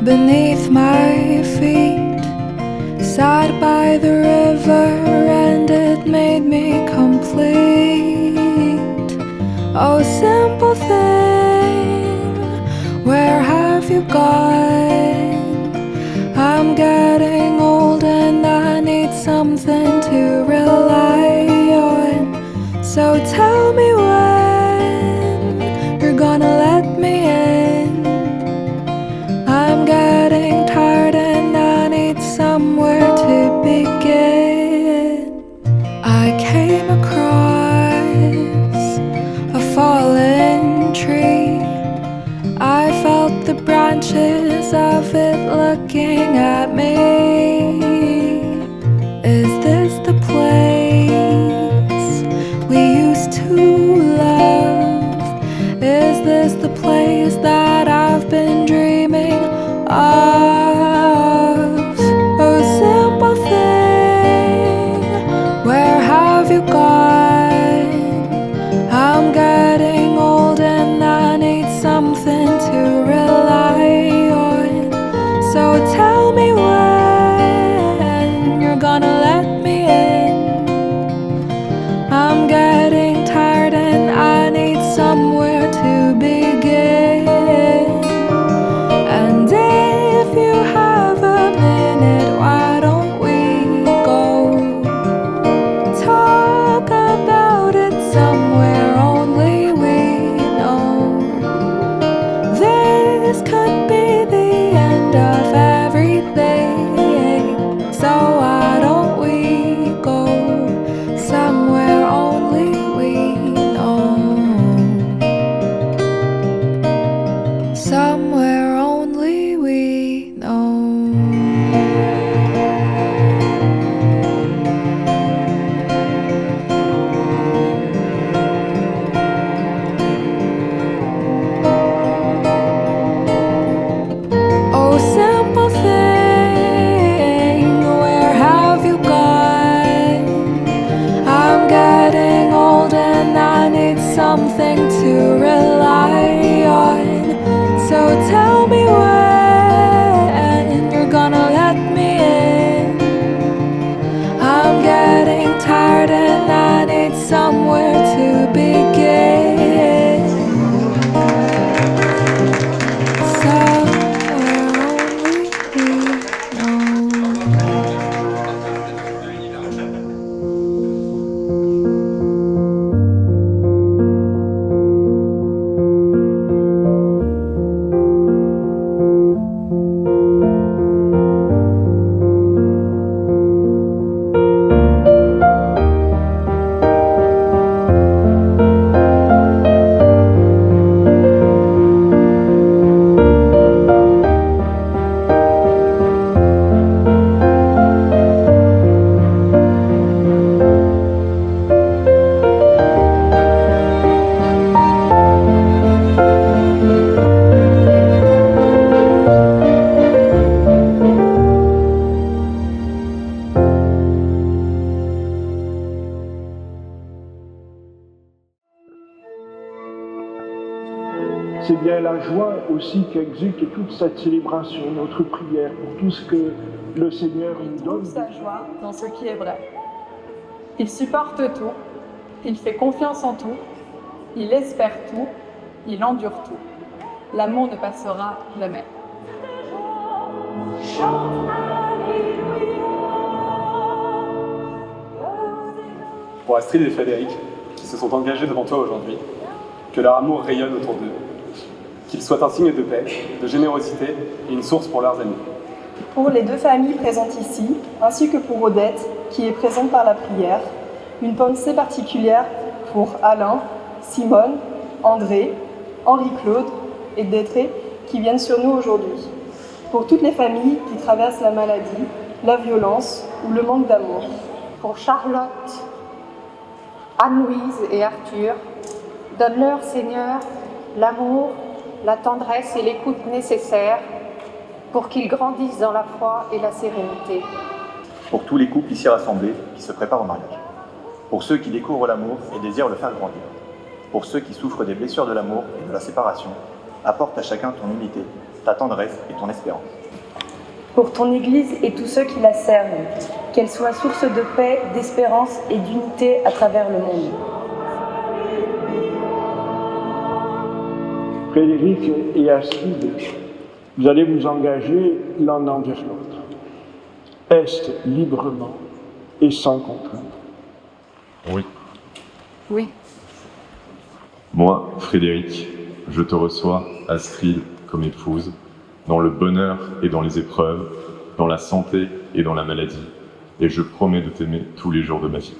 beneath my feet, sat by the river and it made me complete. Oh, simple thing, where have you gone? I'm getting old and I need something to rely on. So tell me when you're gonna let me in. I'm getting tired and I need somewhere to begin. I came across a fallen tree. I felt the branches of it looking at me. Is this the place we used to love? Is this the place that I've been dreaming of? Oh, simple thing, where have you gone? I'm getting old and I need something to rely on. So tell me when you're gonna let me in. I'm getting tired and I need somewhere to begin. And if you have a minute, why don't we go talk about it somewhere only we know? This could be the end of everything, so why don't we go somewhere only we know? Somewhere only we know. Oh, simple thing, where have you gone? I'm getting old and I need something to rely on. So tell me when you're gonna let me in. I'm getting tired and I need somewhere to begin. Somewhere only we know. C'est bien la joie aussi qu'exulte toute cette célébration, notre prière pour tout ce que le Seigneur nous Il donne. trouve sa joie dans ce qui est vrai. Il supporte tout, il fait confiance en tout, il espère tout, il endure tout. L'amour ne passera jamais. Pour Astrid et Frédéric, qui se sont engagés devant toi aujourd'hui, que leur amour rayonne autour d'eux, qu'il soit un signe de paix, de générosité et une source pour leurs amis. Pour les deux familles présentes ici, ainsi que pour Odette, qui est présente par la prière, une pensée particulière pour Alain, Simone, André, Henri-Claude et Détré qui viennent sur nous aujourd'hui. Pour toutes les familles qui traversent la maladie, la violence ou le manque d'amour. Pour Charlotte, Anne-Louise et Arthur, donne-leur, Seigneur, l'amour, la tendresse et l'écoute nécessaires pour qu'ils grandissent dans la foi et la sérénité. Pour tous les couples ici rassemblés qui se préparent au mariage. Pour ceux qui découvrent l'amour et désirent le faire grandir. Pour ceux qui souffrent des blessures de l'amour et de la séparation, apporte à chacun ton unité ta tendresse et ton espérance. Pour ton Église et tous ceux qui la servent, qu'elle soit source de paix, d'espérance et d'unité à travers le monde. Frédéric et Astrid, vous allez vous engager l'un envers l'autre. Est librement et sans contrainte. Oui. Oui. Moi, Frédéric, je te reçois, Astrid, comme épouse, dans le bonheur et dans les épreuves, dans la santé et dans la maladie, et je promets de t'aimer tous les jours de ma vie.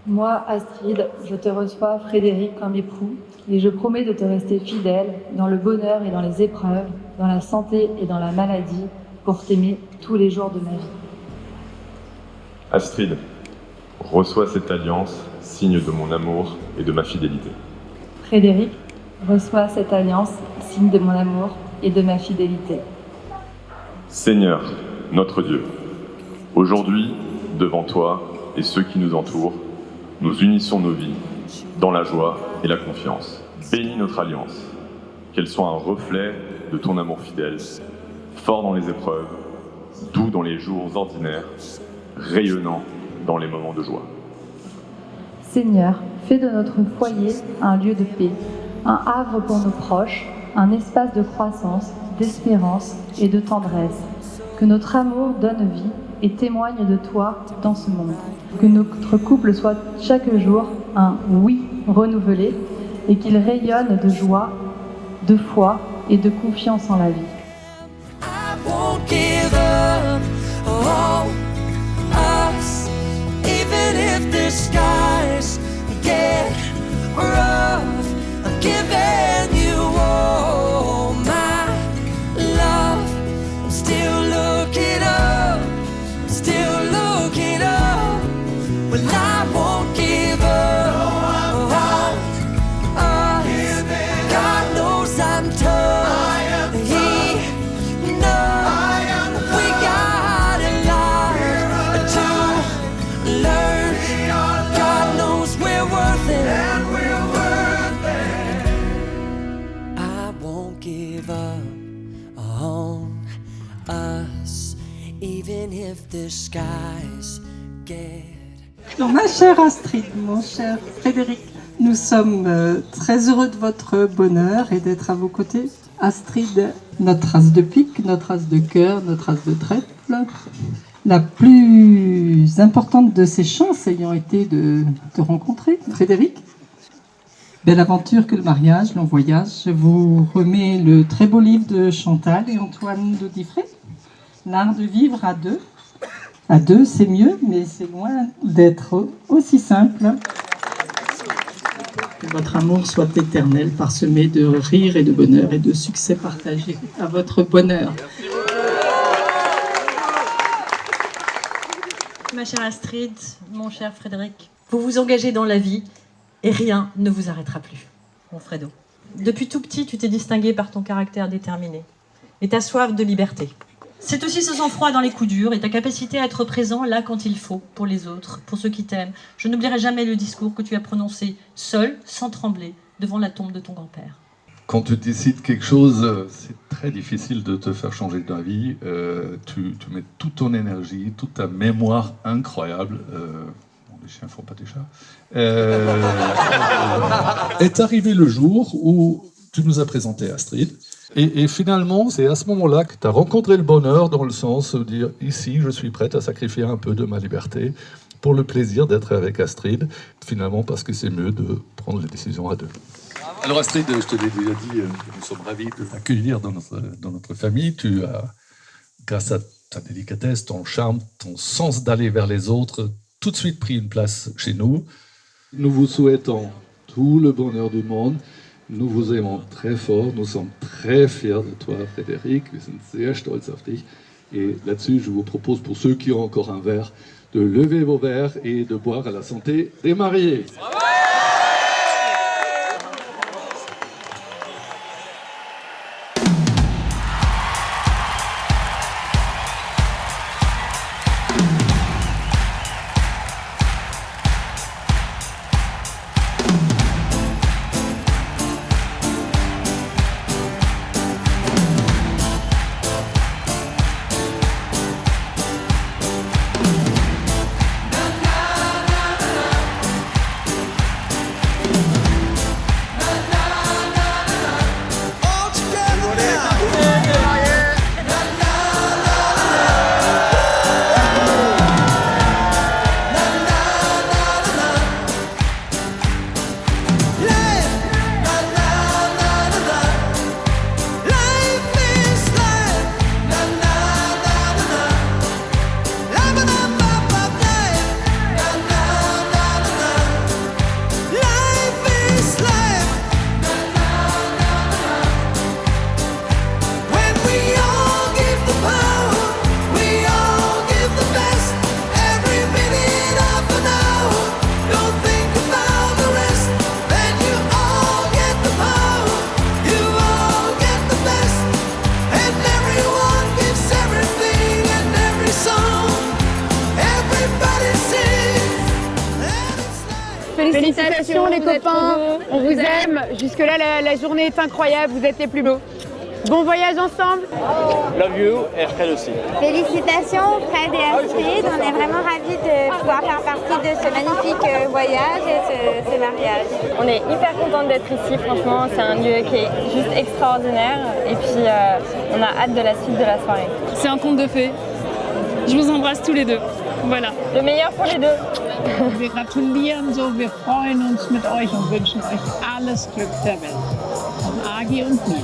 Moi, Astrid, je te reçois, Frédéric, comme époux, et je promets de te rester fidèle dans le bonheur et dans les épreuves, dans la santé et dans la maladie, pour t'aimer tous les jours de ma vie. Astrid, reçois cette alliance, signe de mon amour et de ma fidélité. Frédéric, reçois cette alliance, signe de mon amour et de ma fidélité. Seigneur, notre Dieu, aujourd'hui, devant toi et ceux qui nous entourent, nous unissons nos vies dans la joie et la confiance. Bénis notre alliance, qu'elle soit un reflet de ton amour fidèle, fort dans les épreuves, doux dans les jours ordinaires, rayonnant dans les moments de joie. Seigneur, fais de notre foyer un lieu de paix, un havre pour nos proches, un espace de croissance, d'espérance et de tendresse. Que notre amour donne vie et témoigne de toi dans ce monde. Que notre couple soit chaque jour un oui renouvelé et qu'il rayonne de joie, de foi et de confiance en la vie. I won't give up on us, even if the skies get rough. I'm giving you all my love. I'm still looking up, I'm still looking up. Well, I won't give up on us. God knows I'm tough. He knows we got a lot to learn. God knows we're worth it. I won't give up on us, even if the skies get. Donc, ma chère Astrid, mon cher Frédéric, nous sommes très heureux de votre bonheur et d'être à vos côtés. Astrid, notre as de pique, notre as de cœur, notre as de trèfle. La plus importante de ces chances ayant été de te rencontrer, Frédéric. Belle aventure que le mariage, long voyage. Je vous remets le très beau livre de Chantal et Antoine d'Audifray, L'art de vivre à deux. À deux, c'est mieux, mais c'est loin d'être aussi simple. Que votre amour soit éternel, parsemé de rire et de bonheur et de succès partagés. À votre bonheur. Ma chère Astrid, mon cher Frédéric, vous vous engagez dans la vie et rien ne vous arrêtera plus, mon Fredo. Depuis tout petit, tu t'es distingué par ton caractère déterminé et ta soif de liberté. C'est aussi ce sang-froid dans les coups durs et ta capacité à être présent là quand il faut, pour les autres, pour ceux qui t'aiment. Je n'oublierai jamais le discours que tu as prononcé, seul, sans trembler, devant la tombe de ton grand-père. Quand tu décides quelque chose, c'est très difficile de te faire changer d'avis. Tu mets toute ton énergie, toute ta mémoire incroyable. Les chiens font pas des chats. Est arrivé le jour où tu nous as présenté Astrid. Et finalement, c'est à ce moment-là que tu as rencontré le bonheur, dans le sens de dire « Ici, je suis prête à sacrifier un peu de ma liberté pour le plaisir d'être avec Astrid. » Finalement, parce que c'est mieux de prendre les décisions à deux. Alors Astrid, je te l'ai déjà dit, nous sommes ravis de t'accueillir dans notre famille. Tu as, grâce à ta délicatesse, ton charme, ton sens d'aller vers les autres, tout de suite pris une place chez nous. Nous vous souhaitons tout le bonheur du monde. Nous vous aimons très fort, nous sommes très fiers de toi, Frédéric. Wir sind sehr stolz auf dich. Et là-dessus, je vous propose, pour ceux qui ont encore un verre, de lever vos verres et de boire à la santé des mariés. Bravo! Félicitations les copains, on vous aime. Jusque-là, la journée est incroyable, vous êtes les plus beaux. Bon voyage ensemble. Love you et Fred aussi. Félicitations Fred et Astrid, on est vraiment ravis de pouvoir faire partie de ce magnifique voyage et ce mariage. On est hyper contente d'être ici, franchement, c'est un lieu qui est juste extraordinaire et puis on a hâte de la suite de la soirée. C'est un conte de fées. Je vous embrasse tous les deux. Voilà. Le meilleur pour les deux. Wir gratulieren so, wir freuen uns mit euch und wünschen euch alles Glück der Welt. Von Agi und mir.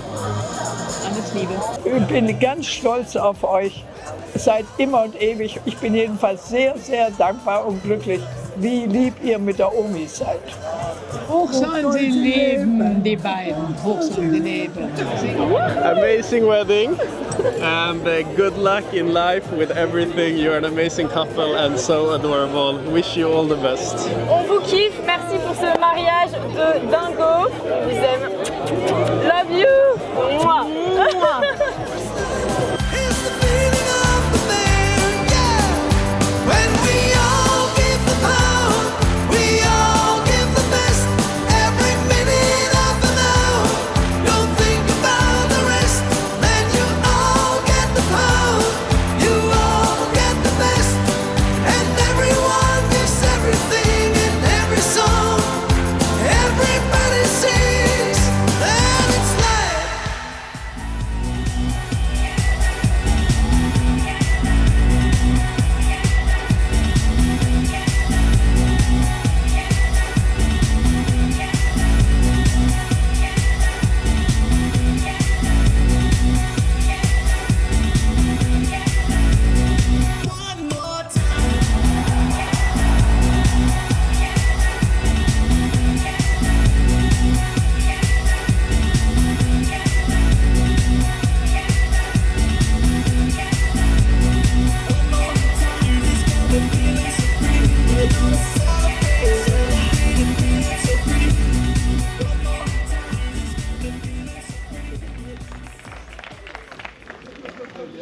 Alles Liebe. Ich bin ganz stolz auf euch. Seid immer und ewig. Ich bin jedenfalls sehr, sehr dankbar und glücklich, wie lieb ihr mit der Omi seid. Hoch sollen sie leben, die beiden. Hoch sollen sie leben. Amazing wedding and good luck in life with everything. You're an amazing couple and so adorable. Wish you all the best. On vous kiffe, merci pour ce mariage de dingo. On vous aime. Love you. Mouah.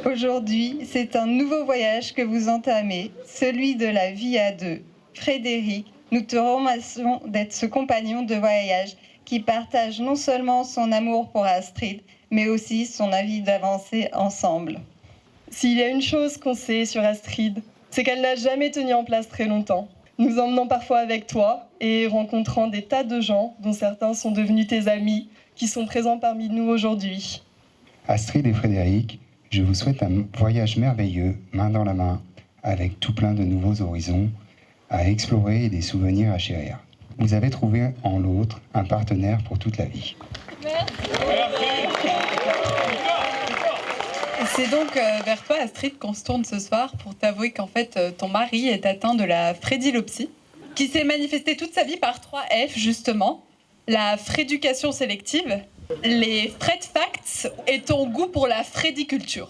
Aujourd'hui, c'est un nouveau voyage que vous entamez, celui de la vie à deux. Frédéric, nous te remercions d'être ce compagnon de voyage qui partage non seulement son amour pour Astrid, mais aussi son envie d'avancer ensemble. S'il y a une chose qu'on sait sur Astrid, c'est qu'elle n'a jamais tenu en place très longtemps. Nous emmenons parfois avec toi et rencontrant des tas de gens, dont certains sont devenus tes amis, qui sont présents parmi nous aujourd'hui. Astrid et Frédéric, je vous souhaite un voyage merveilleux, main dans la main, avec tout plein de nouveaux horizons à explorer et des souvenirs à chérir. Vous avez trouvé en l'autre un partenaire pour toute la vie. C'est donc vers toi, Astrid, qu'on se tourne ce soir pour t'avouer qu'en fait, ton mari est atteint de la frédilopsie, qui s'est manifestée toute sa vie par 3 F, justement. La fréducation sélective, les Fred Facts et ton goût pour la frédiculture.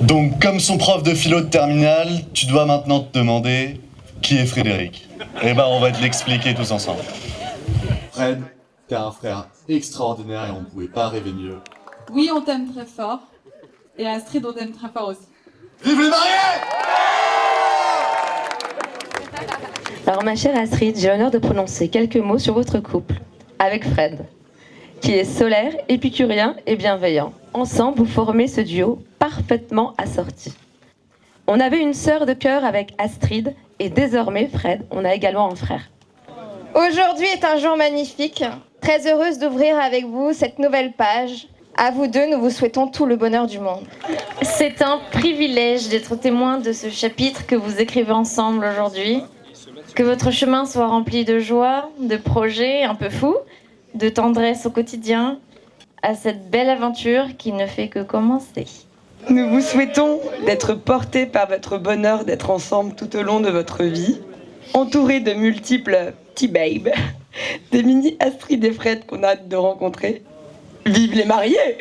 Donc, comme son prof de philo de terminale, tu dois maintenant te demander qui est Frédéric. Eh ben, on va te l'expliquer tous ensemble. Fred, t'es un frère extraordinaire et on ne pouvait pas rêver mieux. Oui, on t'aime très fort. Et Astrid, on t'aime très fort aussi. Vive les mariés! Alors ma chère Astrid, j'ai l'honneur de prononcer quelques mots sur votre couple, avec Fred, qui est solaire, épicurien et bienveillant. Ensemble, vous formez ce duo parfaitement assorti. On avait une sœur de cœur avec Astrid, et désormais, Fred, on a également un frère. Aujourd'hui est un jour magnifique. Très heureuse d'ouvrir avec vous cette nouvelle page. À vous deux, nous vous souhaitons tout le bonheur du monde. C'est un privilège d'être témoin de ce chapitre que vous écrivez ensemble aujourd'hui. Que votre chemin soit rempli de joie, de projets un peu fous, de tendresse au quotidien, à cette belle aventure qui ne fait que commencer. Nous vous souhaitons d'être portés par votre bonheur d'être ensemble tout au long de votre vie, entourés de multiples petits babes, des mini Astrid et Fred qu'on a hâte de rencontrer. Vive les mariés!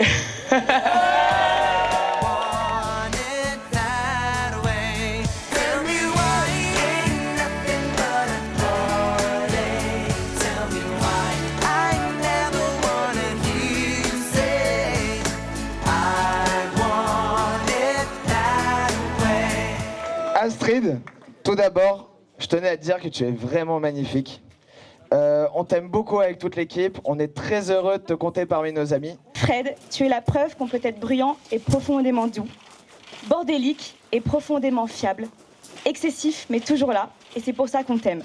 Astrid, tout d'abord, je tenais à te dire que tu es vraiment magnifique. On t'aime beaucoup avec toute l'équipe. On est très heureux de te compter parmi nos amis. Fred, tu es la preuve qu'on peut être bruyant et profondément doux, bordélique et profondément fiable, excessif mais toujours là, et c'est pour ça qu'on t'aime.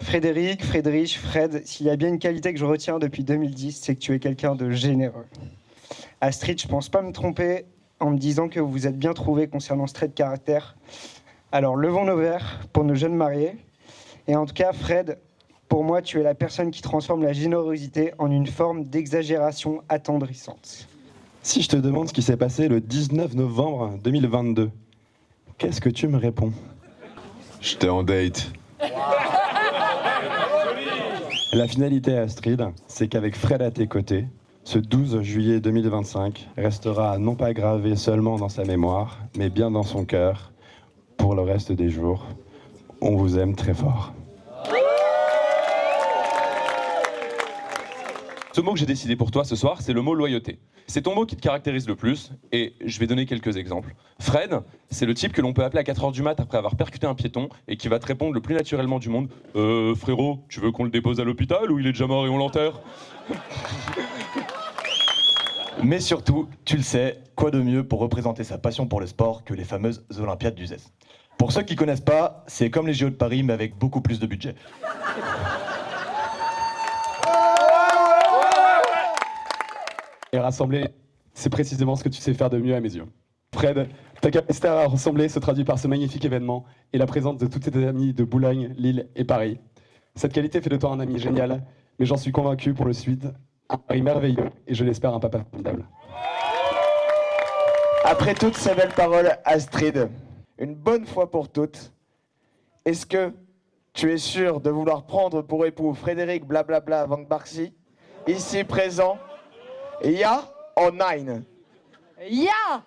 Frédéric, Friedrich, Fred, s'il y a bien une qualité que je retiens depuis 2010, c'est que tu es quelqu'un de généreux. Astrid, je pense pas me tromper en me disant que vous vous êtes bien trouvés concernant ce trait de caractère. Alors levons nos verres pour nos jeunes mariés. Et en tout cas, Fred, pour moi, tu es la personne qui transforme la générosité en une forme d'exagération attendrissante. Si je te demande ce qui s'est passé le 19 novembre 2022, qu'est-ce que tu me réponds? J'étais en date. La finalité, Astrid, c'est qu'avec Fred à tes côtés, ce 12 juillet 2025 restera non pas gravé seulement dans sa mémoire, mais bien dans son cœur pour le reste des jours. On vous aime très fort. Ce mot que j'ai décidé pour toi ce soir, c'est le mot loyauté. C'est ton mot qui te caractérise le plus, et je vais donner quelques exemples. Fred, c'est le type que l'on peut appeler à 4h du mat après avoir percuté un piéton, et qui va te répondre le plus naturellement du monde. Frérot, tu veux qu'on le dépose à l'hôpital ou il est déjà mort et on l'enterre? Mais surtout, tu le sais, quoi de mieux pour représenter sa passion pour le sport que les fameuses Olympiades d'Uzès. Pour ceux qui connaissent pas, c'est comme les JO de Paris, mais avec beaucoup plus de budget. Et rassembler, c'est précisément ce que tu sais faire de mieux à mes yeux. Fred, ta capacité à rassembler se traduit par ce magnifique événement et la présence de tous tes amis de Boulogne, Lille et Paris. Cette qualité fait de toi un ami génial, mais j'en suis convaincu pour le suite, un mari merveilleux et je l'espère un papa formidable. Après toutes ces belles paroles, Astrid, une bonne fois pour toutes, est-ce que tu es sûr de vouloir prendre pour époux Frédéric Blablabla Van Barcy, ici présent, Ya or nine? Ya!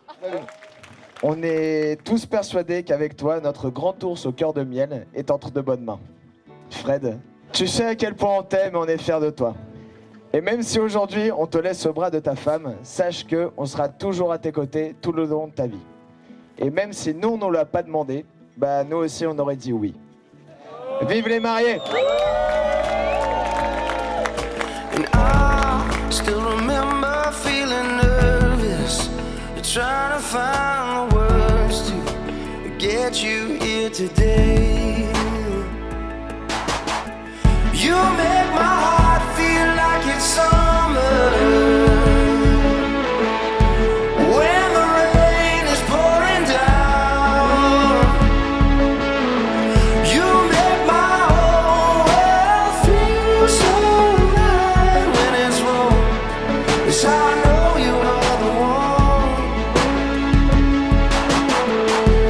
On est tous persuadés qu'avec toi, notre grand ours au cœur de miel est entre de bonnes mains. Fred, tu sais à quel point on t'aime et on est fiers de toi. Et même si aujourd'hui on te laisse au bras de ta femme, sache que on sera toujours à tes côtés tout le long de ta vie. Et même si nous on ne l'a pas demandé, bah nous aussi on aurait dit oui. Vive les mariés! Still remember feeling nervous, trying to find the words to get you here today. You make my heart feel like it's summer when the rain is pouring down. You make my whole world feel so right when it's wrong. Yes, I know you are the one.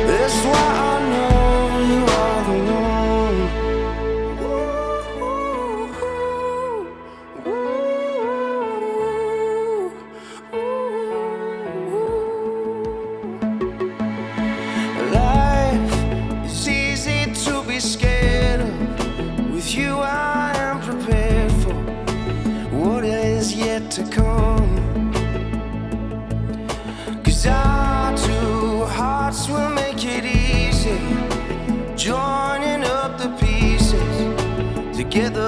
That's why I know you are the one. Life is easy to be scared of. With you I am prepared for what is yet to come. 'Cause our two hearts will make it easy, joining up the pieces together.